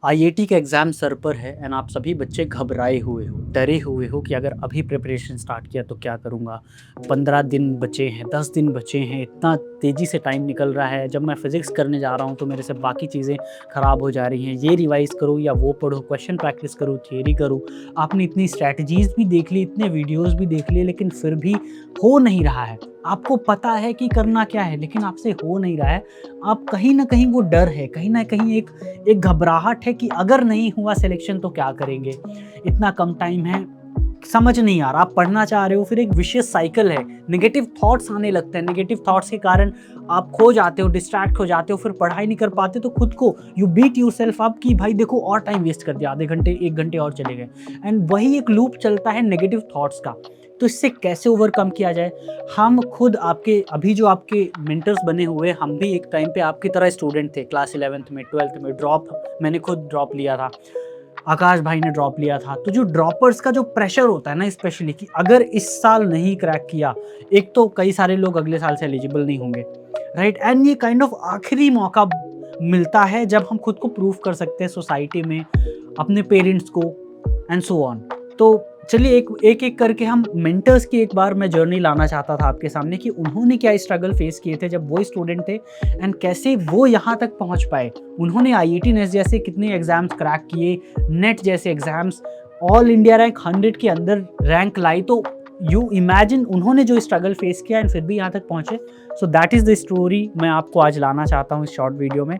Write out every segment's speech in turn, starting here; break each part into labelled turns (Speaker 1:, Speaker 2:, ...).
Speaker 1: IIT का exam sir पर है एंड आप सभी बच्चे घबराए हुए हो, डरे हुए हो कि अगर अभी प्रिपरेशन स्टार्ट किया तो क्या करूँगा? 15 दिन बचे हैं, 10 दिन बचे हैं, इतना तेज़ी से टाइम निकल रहा है। जब मैं फ़िज़िक्स करने जा रहा हूँ तो मेरे से बाकी चीज़ें ख़राब हो जा रही हैं। ये रिवाइज़ करूँ या वो पढूँ, क्वेश्चन प्रैक्टिस करूँ, थियरी करूँ। आपने इतनी स्ट्रैटेजीज़ भी देख ली, इतने वीडियोज़ भी देख लिए, लेकिन फिर भी हो नहीं रहा है। आपको पता है कि करना क्या है, लेकिन आपसे हो नहीं रहा है। आप कहीं न कहीं वो डर है, कहीं न कहीं एक घबराहट है कि अगर नहीं हुआ सिलेक्शन तो क्या करेंगे? इतना कम टाइम है, समझ नहीं आ रहा, आप पढ़ना चाह रहे हो, फिर एक विशियस साइकिल है, नेगेटिव थॉट्स आने लगते हैं, नेगेटिव थॉट्स के कारण आप खो जाते हो, डिस्ट्रैक्ट हो जाते हो, फिर पढ़ाई नहीं कर पाते तो खुद को यू बीट योरसेल्फ अप कि भाई देखो और टाइम वेस्ट कर दिया, आधे घंटे, 1 घंटे और चले गए एंड वही एक लूप चलता है नेगेटिव थॉट्स का। तो इससे कैसे ओवरकम किया जाए? हम खुद आपके अभी जो आपके मेंटर्स बने हुए, हम भी एक टाइम पे आपकी तरह स्टूडेंट थे, क्लास 11th में, 12th में मैंने खुद ड्रॉप लिया था। आकाश भाई ने ड्रॉप लिया था। तो जो ड्रॉपर्स का जो प्रेशर होता है ना स्पेशली कि अगर इस साल नहीं क्रैक किया, एक तो कई सारे लोग अगले साल से एलिजिबल नहीं होंगे, राइट? एंड ये काइंड ऑफ आखिरी मौका मिलता है जब हम खुद को प्रूव कर सकते हैं सोसाइटी में, अपने पेरेंट्स को एंड सो ऑन। तो चलिए एक-एक करके हम मेंटर्स की एक बार मैं जर्नी लाना चाहता था आपके सामने कि उन्होंने क्या स्ट्रगल फेस किए थे जब वो स्टूडेंट थे एंड कैसे वो यहाँ तक पहुँच पाए। उन्होंने आईआईटी नेट जैसे कितने एग्ज़ाम्स क्रैक किए, नेट जैसे एग्ज़ाम्स, ऑल इंडिया रैंक 100 के अंदर रैंक लाई, तो यू इमेजिन उन्होंने जो स्ट्रगल फेस किया एंड फिर भी यहाँ तक पहुँचे। So that is the story मैं आपको आज लाना चाहता हूँ इस शॉर्ट वीडियो में।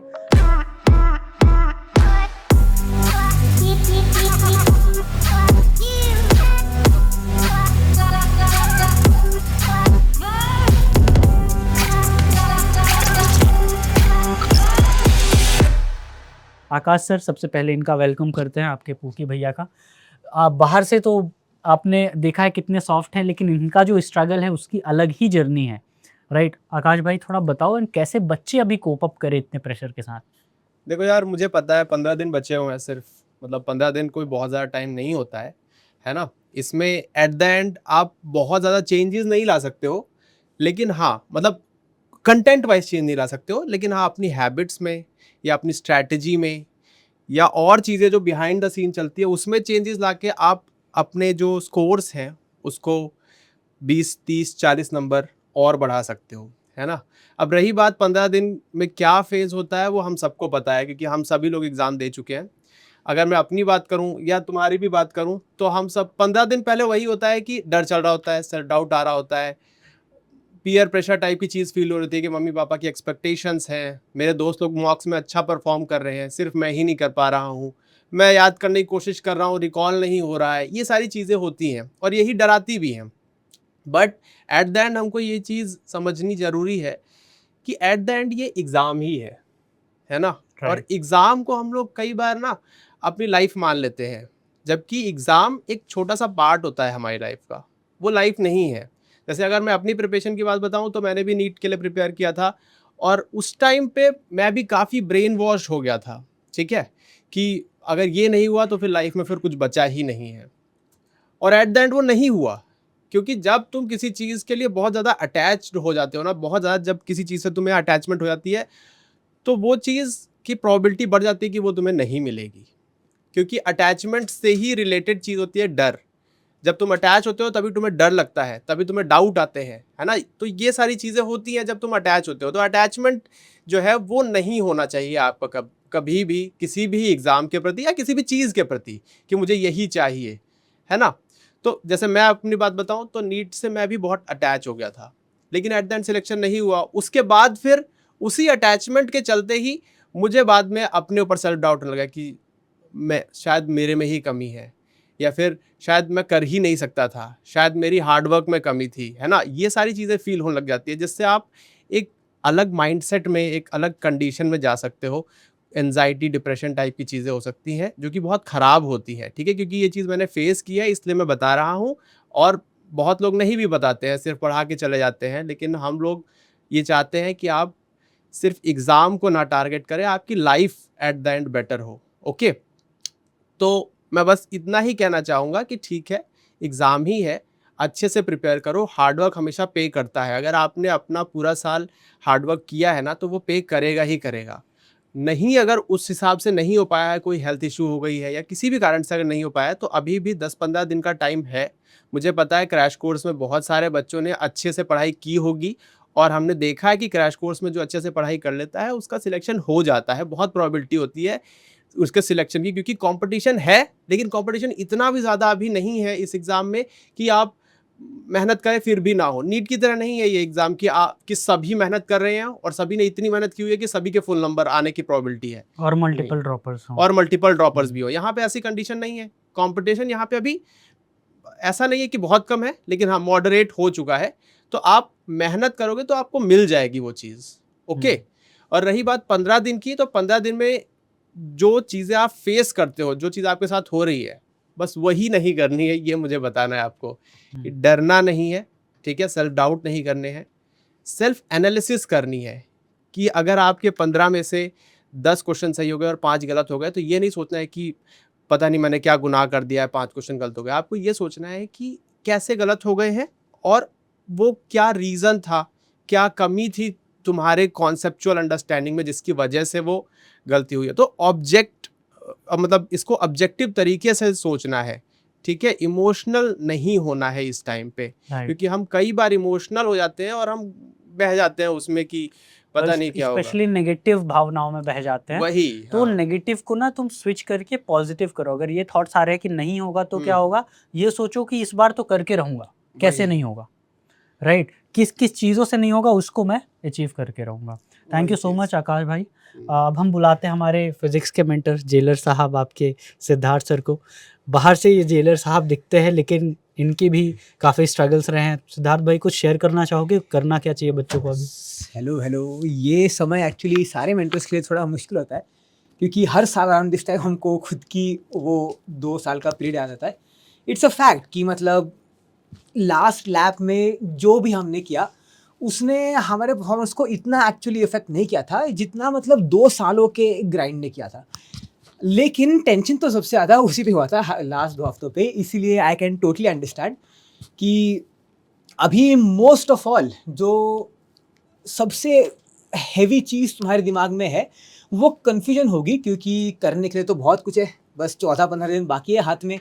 Speaker 1: आकाश सर, सबसे पहले इनका वेलकम करते हैं आपके पूकी भैया का। आप बाहर से तो आपने देखा है कितने सॉफ्ट हैं, लेकिन इनका जो स्ट्रगल है उसकी अलग ही जर्नी है, राइट? आकाश भाई थोड़ा बताओ एंड कैसे बच्चे अभी कोप अप करें इतने प्रेशर के साथ?
Speaker 2: देखो यार, मुझे पता है 15 दिन बचे हुए हैं सिर्फ। मतलब 15 दिन कोई बहुत ज़्यादा टाइम नहीं होता है ना? इसमें एट द एंड आप बहुत ज़्यादा चेंजेस नहीं ला सकते हो, लेकिन हाँ, मतलब कंटेंट वाइज़ चेंज नहीं ला सकते हो, लेकिन हाँ, अपनी हैबिट्स में या अपनी स्ट्रैटेजी में या और चीज़ें जो बिहाइंड द सीन चलती है, उसमें चेंजेस लाके आप अपने जो स्कोर्स हैं, उसको 20, 30, 40 नंबर और बढ़ा सकते हो, है ना? अब रही बात 15 दिन में क्या फ़ेज़ होता है, वो हम सबको पता है क्योंकि हम सभी लोग एग्ज़ाम दे चुके हैं। अगर मैं अपनी बात करूँ या तुम्हारी भी बात करूँ, तो हम सब 15 दिन पहले वही होता है कि डर चल रहा होता है, सेल्फ डाउट आ रहा होता है, पीयर प्रेशर टाइप की चीज़ फ़ील हो रही थी कि मम्मी-पापा की एक्सपेक्टेशंस हैं, मेरे दोस्त लोग मॉक्स में अच्छा परफ़ॉर्म कर रहे हैं, सिर्फ़ मैं ही नहीं कर पा रहा हूँ। मैं याद करने की कोशिश कर रहा हूँ, रिकॉल नहीं हो रहा है। ये सारी चीज़ें होती हैं और यही डराती भी हैं। बट एट द एंड हमको ये चीज़ समझनी ज़रूरी है कि एट द एंड ये एग्ज़ाम ही है ना? और
Speaker 1: राइट।
Speaker 2: एग्ज़ाम को हम लोग कई बार ना अपनी लाइफ़ मान लेते हैं, जबकि एग्ज़ाम एक छोटा-सा पार्ट होता है हमारी लाइफ़ का, वो लाइफ़ नहीं है। जैसे अगर मैं अपनी प्रिपरेशन की बात बताऊँ तो मैंने भी नीट के लिए प्रिपेयर किया था और उस टाइम पे मैं भी काफ़ी ब्रेन वॉश हो गया था, ठीक है? कि अगर ये नहीं हुआ तो फिर लाइफ़ में फिर कुछ बचा ही नहीं है। और एट द एंड वो नहीं हुआ, क्योंकि जब तुम किसी चीज़ के लिए बहुत ज़्यादा अटैच्ड हो जाते हो ना, बहुत ज़्यादा जब किसी चीज़ से तुम्हें अटैचमेंट हो जाती है, तो वो चीज़ की प्रोबेबिलिटी बढ़ जाती है कि वो तुम्हें नहीं मिलेगी। क्योंकि अटैचमेंट से ही रिलेटेड चीज़ होती है डर। जब तुम अटैच होते हो तभी तुम्हें डर लगता है, तभी तुम्हें डाउट आते हैं, है ना? तो ये सारी चीज़ें होती हैं जब तुम अटैच होते हो। तो अटैचमेंट जो है वो नहीं होना चाहिए आपका कभी भी किसी भी एग्ज़ाम के प्रति या किसी भी चीज़ के प्रति कि मुझे यही चाहिए, है ना? तो जैसे मैं अपनी बात बताऊँ तो नीट से मैं भी बहुत अटैच हो गया था। लेकिन एट द एंड सिलेक्शन नहीं हुआ। उसके बाद फिर उसी अटैचमेंट के चलते ही मुझे बाद में अपने ऊपर सेल्फ डाउट होने लगा कि मैं शायद मेरे में ही कमी है या फिर शायद मैं कर ही नहीं सकता था, शायद मेरी हार्ड वर्क में कमी थी, है ना? ये सारी चीज़ें फ़ील होने लग जाती है जिससे आप एक अलग माइंडसेट में, एक अलग कंडीशन में जा सकते हो। एंग्ज़ायटी, डिप्रेशन टाइप की चीज़ें हो सकती हैं जो कि बहुत ख़राब होती हैं, ठीक है? क्योंकि ये चीज़ मैंने फ़ेस की है इसलिए मैं बता रहा हूँ और बहुत लोग नहीं भी बताते हैं, सिर्फ़ पढ़ा के चले जाते हैं। लेकिन हम लोग ये चाहते हैं कि आप सिर्फ़ एग्ज़ाम को ना टारगेट करें, आपकी life at the end better हो, ओके? तो मैं बस इतना ही कहना चाहूँगा कि ठीक है, एग्ज़ाम ही है, अच्छे से प्रिपेयर करो, हार्ड वर्क हमेशा पे करता है। अगर आपने अपना पूरा साल हार्ड वर्क किया है ना, तो वो पे करेगा ही करेगा। नहीं, अगर उस हिसाब से नहीं हो पाया है, कोई हेल्थ इश्यू हो गई है या किसी भी कारण से अगर नहीं हो पाया है, तो अभी भी 10-15 दिन का टाइम है। मुझे पता है क्रैश कोर्स में बहुत सारे बच्चों ने अच्छे से पढ़ाई की होगी और हमने देखा है कि क्रैश कोर्स में जो अच्छे से पढ़ाई कर लेता है उसका सिलेक्शन हो जाता है। बहुत प्रोबेबिलिटी होती है उसके सिलेक्शन की, क्योंकि कंपटीशन है, लेकिन कंपटीशन इतना भी ज़्यादा अभी नहीं है इस एग्ज़ाम में कि आप मेहनत करें फिर भी ना हो। नीट की तरह नहीं है ये एग्ज़ाम कि सभी मेहनत कर रहे हैं और सभी ने इतनी मेहनत की हुई है कि सभी के फुल नंबर आने की प्रोबेबिलिटी है
Speaker 1: और मल्टीपल ड्रॉपर्स हो।
Speaker 2: और मल्टीपल ड्रॉपर्स भी हो। यहाँ पे ऐसी कंडीशन नहीं है। कंपटीशन यहाँ पे अभी ऐसा नहीं है कि बहुत कम है, लेकिन हाँ मॉडरेट हो चुका है। तो आप मेहनत करोगे तो आपको मिल जाएगी वो चीज़। ओके। और रही बात 15 दिन की, तो 15 दिन में जो चीज़ें आप फेस करते हो, जो चीज़ आपके साथ हो रही है, बस वही नहीं करनी है, ये मुझे बताना है आपको। कि डरना नहीं है, ठीक है, सेल्फ डाउट नहीं करने हैं, सेल्फ एनालिसिस करनी है कि अगर आपके 15 में से 10 क्वेश्चन सही हो गए और 5 गलत हो गए, तो ये नहीं सोचना है कि पता नहीं मैंने क्या गुनाह कर दिया है, 5 क्वेश्चन गलत हो गए। आपको ये सोचना है कि कैसे गलत हो गए हैं और वो क्या रीज़न था, क्या कमी थी तुम्हारे कॉन्सेप्चुअल अंडरस्टैंडिंग में जिसकी वजह से वो गलती हुई है। तो मतलब इसको ऑब्जेक्टिव तरीके से सोचना है, ठीक है, इमोशनल नहीं होना है इस टाइम पे, क्योंकि हम कई बार इमोशनल हो जाते हैं और हम बह जाते हैं उसमें कि पता नहीं क्या होगा,
Speaker 1: स्पेशली नेगेटिव भावनाओं में बह जाते हैं।
Speaker 2: वही।
Speaker 1: तो
Speaker 2: हाँ।
Speaker 1: नेगेटिव को ना तुम स्विच करके पॉजिटिव करो। अगर ये थॉट्स आ रहे हैं कि नहीं होगा तो क्या होगा, ये सोचो कि इस बार तो करके रहूंगा, कैसे नहीं होगा, राइट? किस किस चीज़ों से नहीं होगा उसको मैं अचीव करके रहूंगा। थैंक यू सो मच आकाश भाई। अब हम बुलाते हैं हमारे फिजिक्स के मेंटर जेलर साहब, आपके सिद्धार्थ सर को। बाहर से ये जेलर साहब दिखते हैं, लेकिन इनकी भी काफ़ी स्ट्रगल्स रहे हैं। सिद्धार्थ भाई कुछ शेयर करना चाहोगे, करना क्या चाहिए बच्चों को अभी?
Speaker 3: हेलो, ये समय एक्चुअली सारे मेंटर्स के लिए थोड़ा मुश्किल होता है, क्योंकि हर साल अराउंड दिस टाइम हमको खुद की वो 2 साल का पीरियड आ जाता है। इट्स अ फैक्ट कि मतलब लास्ट लैप में जो भी हमने किया उसने हमारे परफॉर्मेंस को इतना एक्चुअली इफेक्ट नहीं किया था जितना मतलब 2 सालों के ग्राइंड ने किया था। लेकिन टेंशन तो सबसे ज़्यादा उसी पे हुआ था लास्ट 2 हफ्तों पे, इसीलिए आई कैन टोटली अंडरस्टैंड कि अभी मोस्ट ऑफ ऑल जो सबसे हेवी चीज़ तुम्हारे दिमाग में है वो कन्फ्यूजन होगी, क्योंकि करने के लिए तो बहुत कुछ है, बस 14-15 दिन बाकी है हाथ में।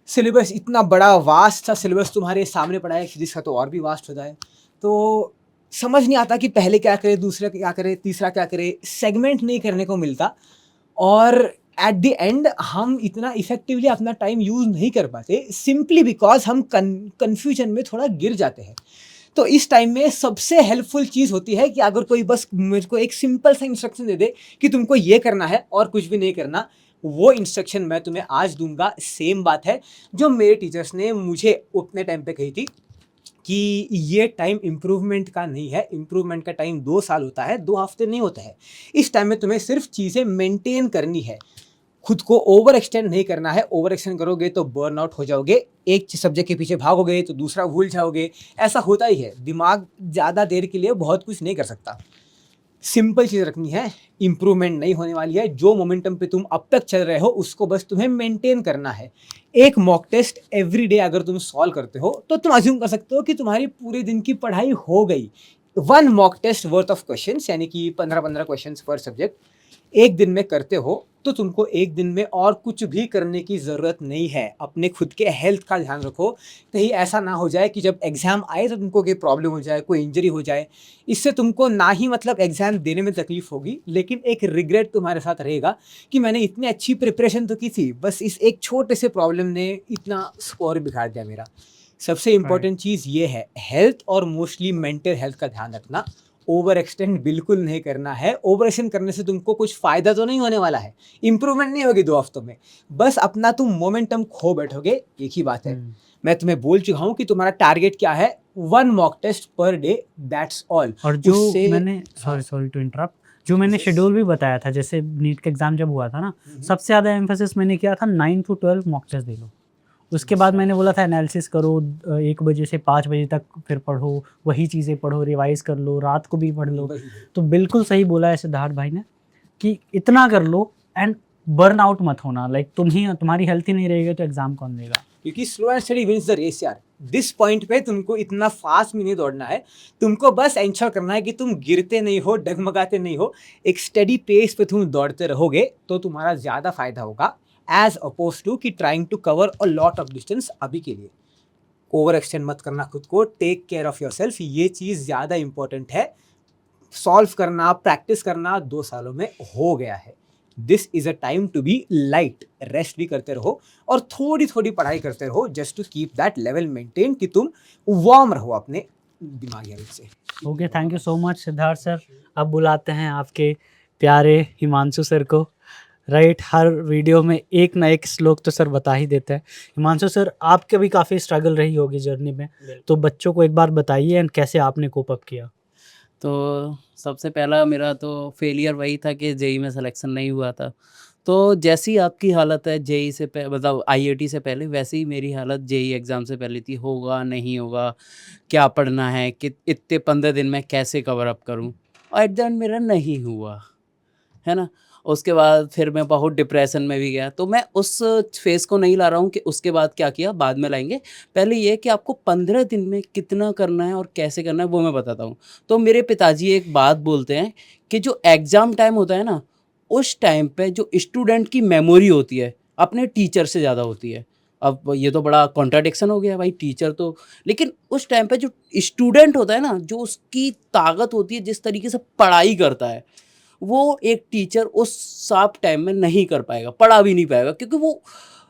Speaker 3: सिलेबस इतना बड़ा वास्ट सा सिलेबस तुम्हारे सामने पड़ा है, फिजिक्स का तो और भी वास्ट होता है। तो समझ नहीं आता कि पहले क्या करे, दूसरा क्या करे, तीसरा क्या करे, सेगमेंट नहीं करने को मिलता और एट द एंड हम इतना इफेक्टिवली अपना टाइम यूज़ नहीं कर पाते, सिंपली बिकॉज हम कन्फ्यूजन में थोड़ा गिर जाते हैं। तो इस टाइम में सबसे हेल्पफुल चीज़ होती है कि अगर कोई बस मेरे को एक सिंपल सा इंस्ट्रक्शन दे दे कि तुमको ये करना है और कुछ भी नहीं करना, वो इंस्ट्रक्शन मैं तुम्हें आज दूंगा। सेम बात है जो मेरे टीचर्स ने मुझे उतने टाइम पे कही थी कि ये टाइम इम्प्रूवमेंट का नहीं है, इम्प्रूवमेंट का टाइम 2 साल होता है, 2 हफ्ते नहीं होता है। इस टाइम में तुम्हें सिर्फ चीज़ें मेंटेन करनी है, खुद को ओवर एक्सटेंड नहीं करना है। ओवर एक्सटेंड करोगे तो बर्न आउट हो जाओगे, एक सब्जेक्ट के पीछे भागोगे तो दूसरा भूल जाओगे, ऐसा होता ही है। दिमाग ज़्यादा देर के लिए बहुत कुछ नहीं कर सकता। सिंपल चीज़ रखनी है, इम्प्रूवमेंट नहीं होने वाली है। जो मोमेंटम पे तुम अब तक चल रहे हो उसको बस तुम्हें मेंटेन करना है। एक मॉक टेस्ट एवरी डे अगर तुम सॉल्व करते हो तो तुम अज्यूम कर सकते हो कि तुम्हारी पूरे दिन की पढ़ाई हो गई। 1 mock test worth of questions, यानी कि 15-15 क्वेश्चंस पर सब्जेक्ट एक दिन में करते हो तो तुमको एक दिन में और कुछ भी करने की ज़रूरत नहीं है। अपने खुद के हेल्थ का ध्यान रखो, कहीं ऐसा ना हो जाए कि जब एग्ज़ाम आए तो तुमको कोई प्रॉब्लम हो जाए, कोई इंजरी हो जाए। इससे तुमको ना ही मतलब एग्ज़ाम देने में तकलीफ होगी, लेकिन एक रिग्रेट तुम्हारे साथ रहेगा कि मैंने इतनी अच्छी प्रिपरेशन तो की थी, बस इस एक छोटे से प्रॉब्लम ने इतना स्कोर बिगाड़ दिया मेरा। सबसे इम्पोर्टेंट चीज़ ये है, हेल्थ और मोस्टली मेंटल हेल्थ का ध्यान रखना। ओवर एक्सटेंड बिल्कुल नहीं करना है। ओवर एक्सटेंड करने से तुमको कुछ फ़ायदा तो नहीं होने वाला है, इंप्रूवमेंट नहीं होगी 2 हफ्तों में, बस अपना तुम मोमेंटम खो बैठोगे। एक ही बात है, मैं तुम्हें बोल चुका हूँ कि तुम्हारा टारगेट क्या है, 1 mock test per day, that's all.
Speaker 1: और जो मैंने सॉरी टू इंटरप्ट, जो मैंने शेड्यूल भी बताया था, जैसे नीट का एग्जाम जब हुआ था ना, सबसे ज़्यादा एम्फेसिस मैंने किया था 9 to 12 मॉक टेस्ट दे लो। उसके बाद मैंने बोला था एनालिसिस करो, 1 बजे से 5 बजे तक फिर पढ़ो, वही चीज़ें पढ़ो, रिवाइज कर लो, रात को भी पढ़ लो। तो बिल्कुल सही बोला है सिद्धार्थ भाई ने कि इतना कर लो। एंड बर्न आउट मत होना, लाइक तुम्हारी हेल्थ ही नहीं रहेगी तो एग्जाम कौन देगा।
Speaker 3: क्योंकि slow and steady wins the race यार। दिस पॉइंट पे तुमको इतना फास्ट में नहीं दौड़ना है, तुमको बस एंश्योर करना है कि तुम गिरते नहीं हो, डगमगाते नहीं हो, एक स्टडी पेस पे तुम दौड़ते रहोगे तो तुम्हारा ज़्यादा फायदा होगा एज अपोज टू कि trying to cover a lot of distance अभी के लिए। ओवर एक्सटेंड मत करना खुद को, take care of yourself, ये चीज़ ज़्यादा इंपॉर्टेंट है। सॉल्व करना, प्रैक्टिस करना 2 सालों में हो गया है। This is a time to be light, rest भी करते रहो और थोड़ी थोड़ी पढ़ाई करते रहो just to keep that level maintain कि तुम वार्म रहो अपने दिमागी हेल्थ से।
Speaker 1: Okay, thank you so much Siddharth sir. अब बुलाते हैं आपके प्यारे हिमांशु सर को। राइट, हर वीडियो में एक ना एक श्लोक तो सर बता ही देते हैं। हिमांशु सर, आपके भी काफ़ी स्ट्रगल रही होगी जर्नी में, तो बच्चों को एक बार बताइए एंड कैसे आपने कोप अप किया।
Speaker 4: तो सबसे पहला मेरा तो फेलियर वही था कि जेई में सिलेक्शन नहीं हुआ था। तो जैसी आपकी हालत है जेई से मतलब आईआईटी से पहले, वैसे ही मेरी हालत जेई एग्ज़ाम से पहले थी। होगा नहीं होगा, क्या पढ़ना है, कि इतने 15 दिन में कैसे कवर अप करूं, और एट द एंड मेरा नहीं हुआ, है ना। उसके बाद फिर मैं बहुत डिप्रेशन में भी गया। तो मैं उस फेज़ को नहीं ला रहा हूँ कि उसके बाद क्या किया, बाद में लाएंगे। पहले ये कि आपको 15 दिन में कितना करना है और कैसे करना है वो मैं बताता हूँ। तो मेरे पिताजी एक बात बोलते हैं कि जो एग्ज़ाम टाइम होता है ना, उस टाइम पे जो स्टूडेंट की मेमोरी होती है अपने टीचर से ज़्यादा होती है। अब ये तो बड़ा कॉन्ट्राडिक्शन हो गया भाई, टीचर तो, लेकिन उस टाइम पे जो स्टूडेंट होता है ना, जो उसकी ताकत होती है, जिस तरीके से पढ़ाई करता है, वो एक टीचर उस साफ टाइम में नहीं कर पाएगा, पढ़ा भी नहीं पाएगा, क्योंकि वो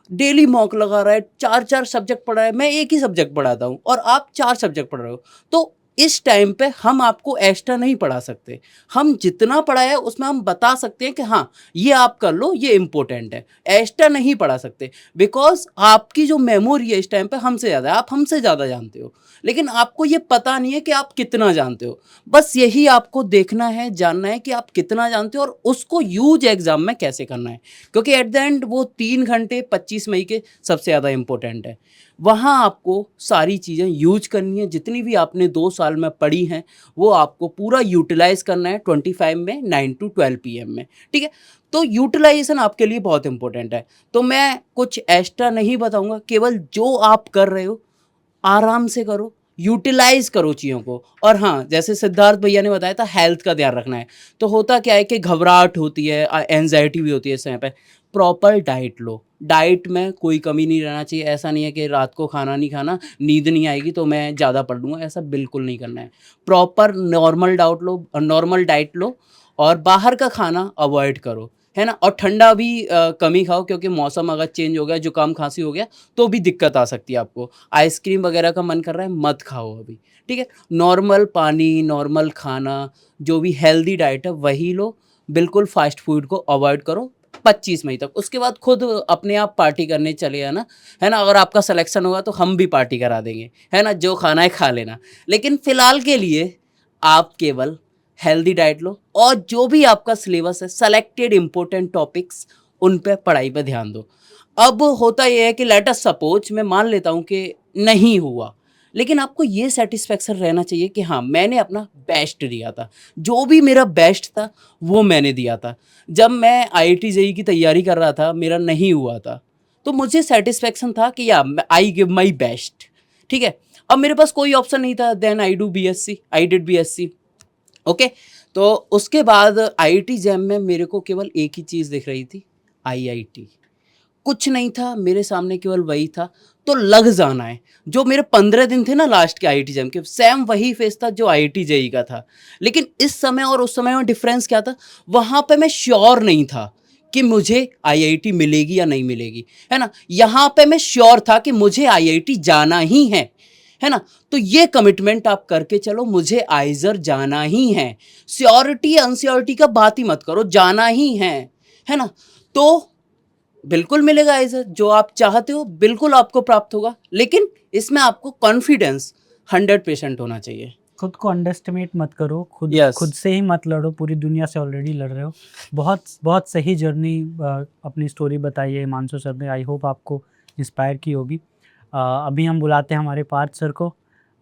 Speaker 4: डेली मॉक लगा रहा है, 4-4 सब्जेक्ट पढ़ा है। मैं एक ही सब्जेक्ट पढ़ाता हूँ और आप 4 सब्जेक्ट पढ़ रहे हो। तो इस टाइम पे हम आपको एक्स्ट्रा नहीं पढ़ा सकते। हम जितना पढ़ाया है उसमें हम बता सकते हैं कि हाँ ये आप कर लो, ये इम्पोर्टेंट है। एक्स्ट्रा नहीं पढ़ा सकते, बिकॉज आपकी जो मेमोरी है इस टाइम पे हमसे ज़्यादा है, आप हमसे ज़्यादा जानते हो, लेकिन आपको ये पता नहीं है कि आप कितना जानते हो। बस यही आपको देखना है, जानना है कि आप कितना जानते हो और उसको यूज एग्ज़ाम में कैसे करना है, क्योंकि एट द एंड वो 3 घंटे 25 मई के सबसे ज़्यादा इम्पोर्टेंट है। वहाँ आपको सारी चीज़ें यूज करनी है, जितनी भी आपने 2 साल में पढ़ी हैं वो आपको पूरा यूटिलाइज़ करना है 25 में 9 to 12 PM में, ठीक है। तो यूटिलाइजेशन आपके लिए बहुत इंपॉर्टेंट है। तो मैं कुछ एक्स्ट्रा नहीं बताऊंगा, केवल जो आप कर रहे हो आराम से करो, यूटिलाइज करो चीज़ों को। और हाँ, जैसे सिद्धार्थ भैया ने बताया था, हेल्थ का ध्यान रखना है। तो होता क्या है कि घबराहट होती है, एंजाइटी भी होती है इस समय पे। प्रॉपर डाइट लो, डाइट में कोई कमी नहीं रहना चाहिए। ऐसा नहीं है कि रात को खाना नहीं खाना, नींद नहीं आएगी तो मैं ज़्यादा पढ़ लूँगा, ऐसा बिल्कुल नहीं करना है। प्रॉपर नॉर्मल डाइट लो और बाहर का खाना अवॉइड करो, है ना। और ठंडा भी कम ही खाओ, क्योंकि मौसम अगर चेंज हो गया, जुकाम खांसी हो गया तो भी दिक्कत आ सकती है आपको। आइसक्रीम वगैरह का मन कर रहा है, मत खाओ अभी, ठीक है। नॉर्मल पानी, नॉर्मल खाना, जो भी हेल्दी डाइट है वही लो। बिल्कुल फास्ट फूड को अवॉइड करो 25 मई तक। उसके बाद खुद अपने आप पार्टी करने चले आना, है ना। अगर आपका सिलेक्शन होगा तो हम भी पार्टी करा देंगे, है ना। जो खाना है खा लेना, लेकिन फ़िलहाल के लिए आप केवल हेल्दी डाइट लो और जो भी आपका सिलेबस है, सेलेक्टेड इंपॉर्टेंट टॉपिक्स, उन पे पढ़ाई पे ध्यान दो। अब होता यह है कि लेट अस सपोज मैं मान लेता हूँ कि नहीं हुआ, लेकिन आपको ये सेटिस्फेक्शन रहना चाहिए कि हाँ मैंने अपना बेस्ट दिया था, जो भी मेरा बेस्ट था वो मैंने दिया था। जब मैं आईआईटी जेईई की तैयारी कर रहा था, मेरा नहीं हुआ था, तो मुझे सेटिस्फेक्शन था कि या आई गिव माई बेस्ट, ठीक है। अब मेरे पास कोई ऑप्शन नहीं था, then I did BSc, okay. तो उसके बाद आईआईटी जैम में मेरे को केवल एक ही चीज़ दिख रही थी, आईआईटी। कुछ नहीं था मेरे सामने, केवल वही था। तो लग जाना है। जो मेरे 15 दिन थे ना लास्ट के आईआईटी जैम के, सेम वही फेस था जो आईआईटी जेईई का था। लेकिन इस समय और उस समय में डिफरेंस क्या था, वहाँ पे मैं श्योर नहीं था कि मुझे आईआईटी मिलेगी या नहीं मिलेगी, है ना। यहाँ पे मैं श्योर था कि मुझे आईआईटी जाना ही है ना। तो ये कमिटमेंट आप करके चलो, मुझे आइजर जाना ही है। श्योरिटी अनश्योरिटी का बात ही मत करो, जाना ही है ना। तो बिल्कुल मिलेगा आइजर, जो आप चाहते हो बिल्कुल आपको प्राप्त होगा, लेकिन इसमें आपको कॉन्फिडेंस 100% होना चाहिए।
Speaker 1: खुद को अंडरस्टिमेट मत करो, खुद
Speaker 4: Yes.
Speaker 1: खुद से ही मत लड़ो, पूरी दुनिया से ऑलरेडी लड़ रहे हो। बहुत बहुत सही जर्नी अपनी स्टोरी बताई है हिमांशु सर ने, आई होप आपको इंस्पायर की होगी। अभी हम बुलाते हैं हमारे पार्थ सर को।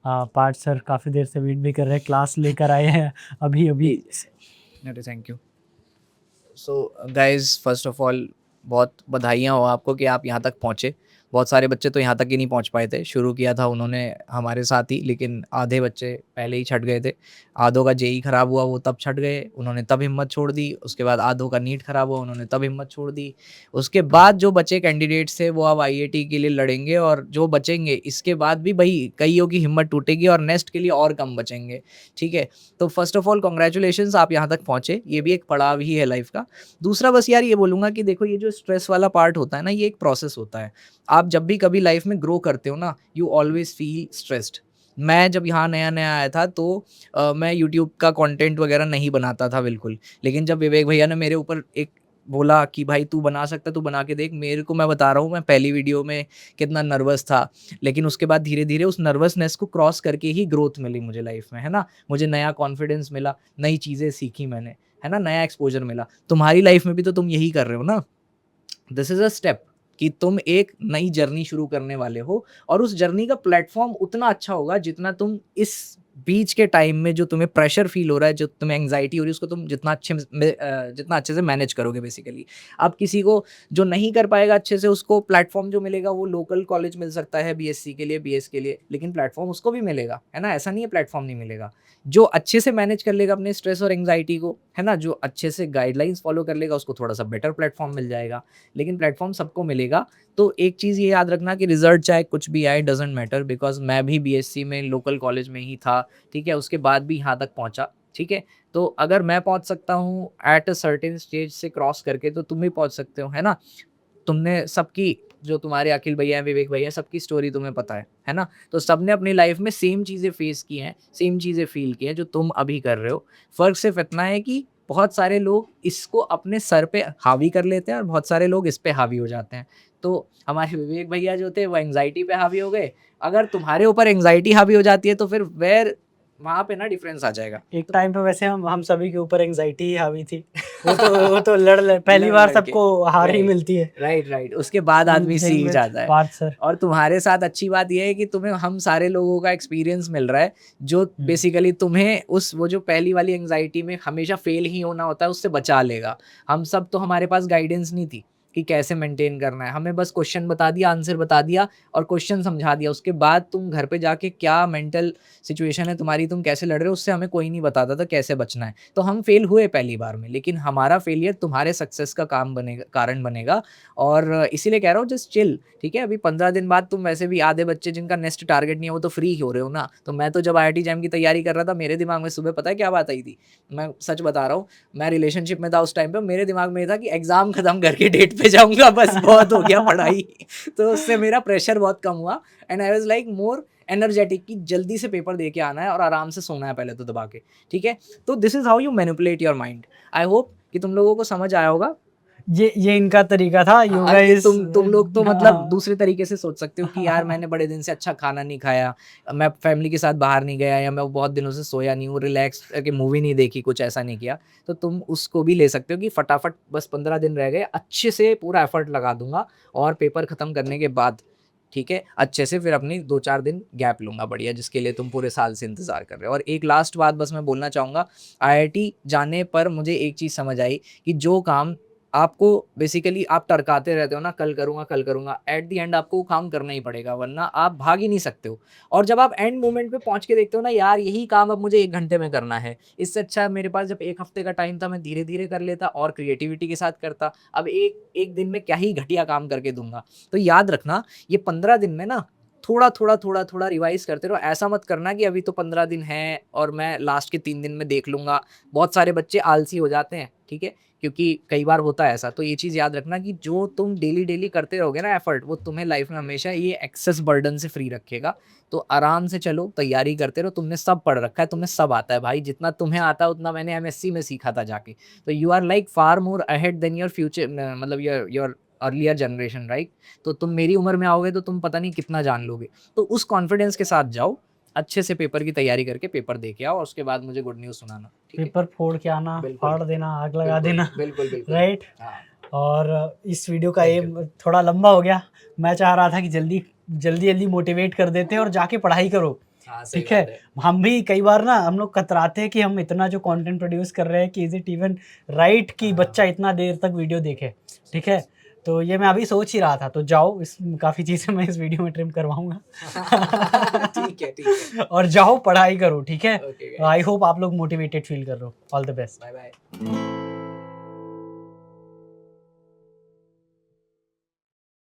Speaker 1: पार्थ सर काफ़ी देर से वेट भी कर रहे हैं, क्लास लेकर आए हैं अभी।
Speaker 5: No, thank you. So, guys, first of all, बहुत बधाइयाँ हो आपको कि आप यहाँ तक पहुँचे। बहुत सारे बच्चे तो यहाँ तक ही नहीं पहुँच पाए थे, शुरू किया था उन्होंने हमारे साथ ही, लेकिन आधे बच्चे पहले ही छट गए थे। आधों का जेईई ख़राब हुआ, वो तब छट गए, उन्होंने तब हिम्मत छोड़ दी। उसके बाद आधों का नीट ख़राब हुआ, उन्होंने तब हिम्मत छोड़ दी। उसके बाद जो बचे कैंडिडेट्स थे वो अब आईआईटी के लिए लड़ेंगे, और जो बचेंगे इसके बाद भी भाई कईयों की हिम्मत टूटेगी और नेक्स्ट के लिए और कम बचेंगे, ठीक है। तो फर्स्ट ऑफ ऑल कांग्रेचुलेशंस, आप यहाँ तक पहुँचे, ये भी एक पड़ाव ही है लाइफ का। दूसरा बस यार ये बोलूँगा कि देखो ये जो स्ट्रेस वाला पार्ट होता है ना, ये एक प्रोसेस होता है। आप जब भी कभी लाइफ में ग्रो करते हो ना, यू ऑलवेज फील स्ट्रेस्ड। मैं जब यहाँ नया-नया आया था तो मैं यूट्यूब का कंटेंट वगैरह नहीं बनाता था बिल्कुल। लेकिन जब विवेक भैया ने मेरे ऊपर एक बोला कि भाई तू बना सकता है, तू बना के देख, मेरे को मैं बता रहा हूँ मैं पहली वीडियो में कितना नर्वस था। लेकिन उसके बाद धीरे-धीरे उस नर्वसनेस को क्रॉस करके ही ग्रोथ मिली मुझे लाइफ में, है ना? मुझे नया कॉन्फिडेंस मिला, नई चीज़ें सीखी मैंने, है ना? नया एक्सपोज़र मिला। तुम्हारी लाइफ में भी तो तुम यही कर रहे हो ना? दिस इज़ अ स्टेप कि तुम एक नई जर्नी शुरू करने वाले हो, और उस जर्नी का प्लेटफॉर्म उतना अच्छा होगा जितना तुम इस बीच के टाइम में जो तुम्हें प्रेशर फील हो रहा है, जो तुम्हें एंग्जाइटी हो रही है, उसको तुम जितना अच्छे से मैनेज करोगे बेसिकली। अब किसी को जो नहीं कर पाएगा अच्छे से, उसको प्लेटफॉर्म जो मिलेगा वो लोकल कॉलेज मिल सकता है बीएससी के लिए, बीएस के लिए, लेकिन प्लेटफॉर्म उसको भी मिलेगा, है ना? ऐसा नहीं है प्लेटफॉर्म नहीं मिलेगा। जो अच्छे से मैनेज कर लेगा अपने स्ट्रेस और एंग्जाइटी को, है ना, जो अच्छे से गाइडलाइंस फॉलो कर लेगा, उसको थोड़ा सा बेटर प्लेटफॉर्म मिल जाएगा। लेकिन प्लेटफॉर्म सबको मिलेगा। तो एक चीज़ ये याद रखना कि रिजल्ट चाहे कुछ भी आए, डजेंट मैटर, बिकॉज मैं भी बीएससी में लोकल कॉलेज में ही था, ठीक है, उसके बाद भी यहाँ तक पहुँचा, ठीक है। तो अगर मैं पहुँच सकता हूँ एट अ सर्टेन स्टेज से क्रॉस करके, तो तुम भी पहुँच सकते हो, है ना? तुमने सबकी, जो तुम्हारे अखिल भैया हैं, विवेक भैया हैं, सबकी स्टोरी तुम्हें पता है ना? तो सबने अपनी लाइफ में सेम चीज़ें फेस की हैं, सेम चीज़ें फील की हैं जो तुम अभी कर रहे हो। फ़र्क सिर्फ इतना है कि बहुत सारे लोग इसको अपने सर पे हावी कर लेते हैं और बहुत सारे लोग इस पे हावी हो जाते हैं। तो हमारे विवेक भैया जो थे वो एंग्जायटी पे हावी हो गए। अगर तुम्हारे ऊपर एंग्जायटी हावी हो जाती है तो फिर वहाँ पे ना डिफरेंस आ जाएगा।
Speaker 1: एक टाइम पे वैसे हम सभी के ऊपर एंग्जाइटी ही हावी थी। वो तो पहली
Speaker 5: लड़
Speaker 1: बार
Speaker 5: लड़ के।
Speaker 1: सबको हार ही
Speaker 5: राइट,
Speaker 1: मिलती है।
Speaker 5: राइट। उसके बाद आदमी सीख जाता है।
Speaker 1: बात सर।
Speaker 5: और तुम्हारे साथ अच्छी बात ये है कि तुम्हें हम सारे लोगों का एक्सपीरियंस मिल रहा है, जो बेसिकली तुम्हें वो जो पहली वाली एंग्जायटी में हमेशा फेल ही होना होता है, उससे बचा लेगा। हम सब तो, हमारे पास गाइडेंस नहीं थी कि कैसे मेंटेन करना है। हमें बस क्वेश्चन बता दिया, आंसर बता दिया और क्वेश्चन समझा दिया। उसके बाद तुम घर पे जाके क्या मेंटल सिचुएशन है तुम्हारी, तुम कैसे लड़ रहे हो, उससे हमें कोई नहीं बताता था कैसे बचना है। तो हम फेल हुए पहली बार में, लेकिन हमारा फेलियर तुम्हारे सक्सेस का कारण बनेगा। और इसीलिए कह रहा हूँ जस्ट चिल, ठीक है। अभी 15 दिन बाद तुम, वैसे भी आधे बच्चे जिनका नेक्स्ट टारगेट नहीं है वो तो फ्री हो रहे हो ना। तो मैं तो जब IIT जैम की तैयारी कर रहा था, मेरे दिमाग में सुबह पता है क्या बात आई थी? मैं सच बता रहा हूँ, मैं रिलेशनशिप में था उस टाइम पे, मेरे दिमाग में ये था कि एग्जाम खत्म करके डेट पे जाऊंगा, बस बहुत हो गया पढ़ाई। तो उससे मेरा प्रेशर बहुत कम हुआ and I was like more energetic कि जल्दी से पेपर दे के आना है और आराम से सोना है पहले तो दबा के, ठीक है। तो this is how you manipulate your mind. I hope कि तुम लोगों को समझ आया होगा।
Speaker 1: ये इनका तरीका था। यू
Speaker 5: अरे
Speaker 1: गाइस,
Speaker 5: तुम लोग तो मतलब
Speaker 1: हाँ।
Speaker 5: दूसरे तरीके से सोच सकते हो कि यार मैंने बड़े दिन से अच्छा खाना नहीं खाया, मैं फैमिली के साथ बाहर नहीं गया, या मैं बहुत दिनों से सोया नहीं हूँ, रिलैक्स करके मूवी नहीं देखी, कुछ ऐसा नहीं किया। तो तुम उसको भी ले सकते हो कि फटाफट बस 15 दिन रह गए, अच्छे से पूरा एफर्ट लगा दूंगा और पेपर खत्म करने के बाद, ठीक है, अच्छे से फिर अपनी 2-4 दिन गैप लूंगा बढ़िया, जिसके लिए तुम पूरे साल से इंतजार कर रहे हो। और एक लास्ट बात बस मैं बोलना चाहूँगा, IIT जाने पर मुझे एक चीज़ समझ आई कि जो काम आपको बेसिकली आप टरकाते रहते हो ना, कल करूँगा, एट द एंड आपको वो काम करना ही पड़ेगा, वरना आप भाग ही नहीं सकते हो। और जब आप एंड मोमेंट पे पहुँच के देखते हो ना, यार यही काम अब मुझे 1 घंटे में करना है, इससे अच्छा मेरे पास जब 1 हफ्ते का टाइम था, मैं धीरे-धीरे कर लेता और क्रिएटिविटी के साथ करता। अब एक दिन में क्या ही घटिया काम करके दूँगा। तो याद रखना, ये 15 दिन में ना थोड़ा रिवाइज़ करते रहो। ऐसा मत करना कि अभी तो 15 दिन हैं और मैं लास्ट के 3 दिन में देख लूँगा। बहुत सारे बच्चे आलसी हो जाते हैं, ठीक है? क्योंकि कई बार होता है ऐसा। तो ये चीज़ याद रखना कि जो तुम डेली करते रहोगे ना एफर्ट, वो तुम्हें लाइफ में हमेशा ये एक्सेस बर्डन से फ्री रखेगा। तो आराम से चलो, तैयारी करते रहो। तुमने सब पढ़ रखा है, तुम्हें सब आता है भाई। जितना तुम्हें आता है उतना मैंने MSc में सीखा था जाके। तो you are like far more ahead than your future, मतलब योर अर्लियर जनरेशन, राइट? तो तुम मेरी उम्र में आओगे तो तुम पता नहीं कितना जान लोगे। तो उस कॉन्फिडेंस के साथ जाओ, अच्छे से पेपर की तैयारी करके पेपर दे के आओ और उसके बाद मुझे गुड न्यूज़ सुनाना, ठीक है?
Speaker 1: पेपर फोड़ के आना,
Speaker 5: बिल्कुल।
Speaker 1: फाड़ देना, आग लगा
Speaker 5: बिल्कुल,
Speaker 1: देना,
Speaker 5: बिल्कुल।
Speaker 1: राइट।
Speaker 5: हाँ,
Speaker 1: और इस वीडियो का
Speaker 5: Thank
Speaker 1: एम थोड़ा लंबा हो गया। मैं चाह रहा था कि जल्दी मोटिवेट कर देते और जाके पढ़ाई करो,
Speaker 5: हाँ, सही
Speaker 1: ठीक है।
Speaker 5: बात है।
Speaker 1: हम भी कई बार ना, हम लोग कतराते हैं कि हम इतना जो कंटेंट प्रोड्यूस कर रहे हैं कि इज इट इवन राइट कि बच्चा इतना देर तक वीडियो देखे, ठीक है। तो ये मैं अभी सोच ही रहा था, तो जाओ, इस काफ़ी चीज़ें मैं इस वीडियो में ट्रिम करवाऊंगा।
Speaker 3: ठीक है
Speaker 1: और जाओ पढ़ाई करो, ठीक है।
Speaker 3: ओके
Speaker 1: आई होप आप लोग मोटिवेटेड फील कर रहे हो। All the best.
Speaker 3: Bye bye.